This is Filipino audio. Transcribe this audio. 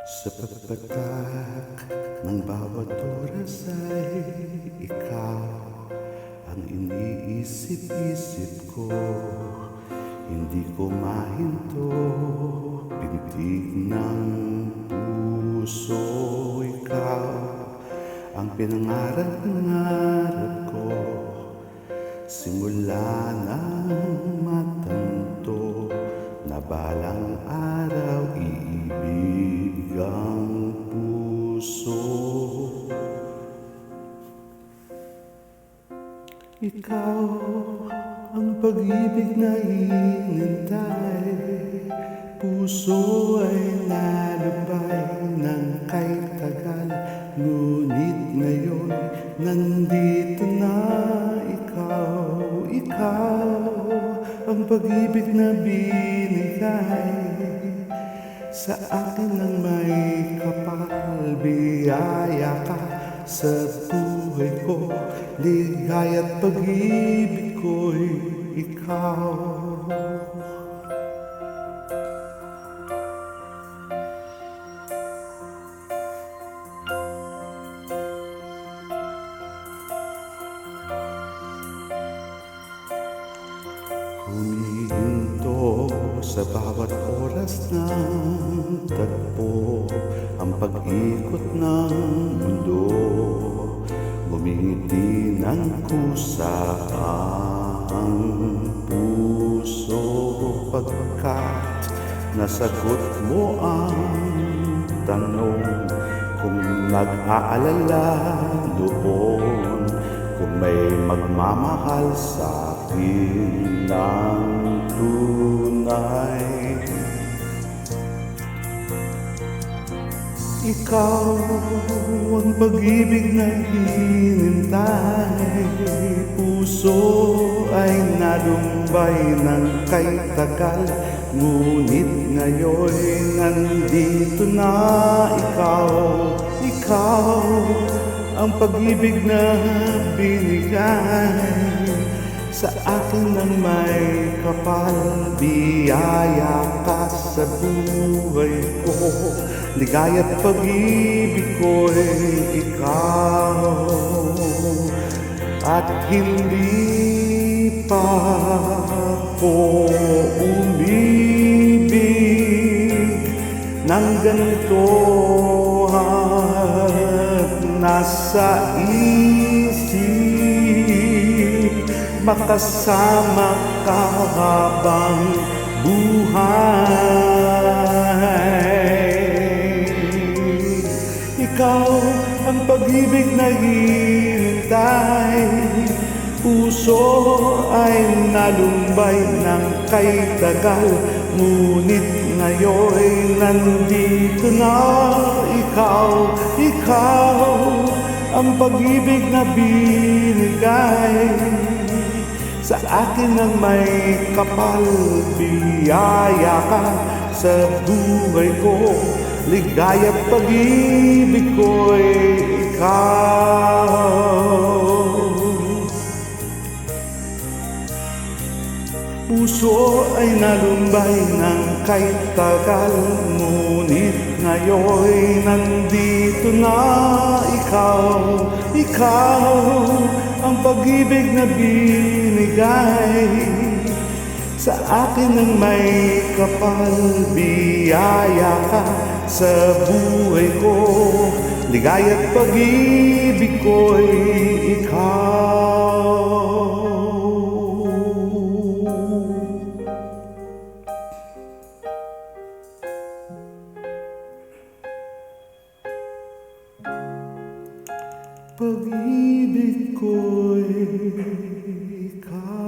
Sa pagpatak ng bawat oras ay ikaw ang iniisip-isip ko. Hindi ko mahinto, pintig ng puso. Ikaw ang pinangarap-ngarap ko, simula nang matanto na balang araw iibig ang puso. Ikaw ang pag-ibig na inintay, puso ay nalubay ng kay tagal. Ngunit ngayon nandito na ikaw. Ikaw ang pag-ibig na binigay sa akin ng may kapal. Biyaya ka sa buhay ko, ligaya't pag-ibig ko'y ikaw. Humihinto sa bawat oras ng tagpo ang pag-ikot ng mundo. Bumingiti ng kusa ang puso, pagkat nasagot mo ang tanong. Kung nag-aalala doon, kung may magmamahal sa akin ng tunay. Ikaw ang pag-ibig na hinintay, puso ay nalumbay ng kay tagal. Ngunit ngayon nandito na ikaw. Ikaw ang pag-ibig na binigay sa akin ng may kapal. Biyaya ka sa buhay ko, ligaya't pag-ibig ko'y ikaw. At hindi pa ko umibig ng ganito at nasa isip makasama ka habang buhay. Ikaw ang pag-ibig na hinintay, puso ay nalumbay ng kay tagal. Ngunit ngayon nandito na ikaw. Ikaw ang pag-ibig na binigay sa akin ng may kapal. Biyaya ka sa buhay ko, ligaya't pag-ibig ko'y ikaw. Puso ay nalumbay ng kay tagal. Ngunit ngayon nandito na ikaw. Ikaw ang pag-ibig na binigay sa akin ng may kapal. Biyaya ka sa buhay ko, ligaya't pag-ibig ko'y ikaw. Pag-ibig ko'y ikaw.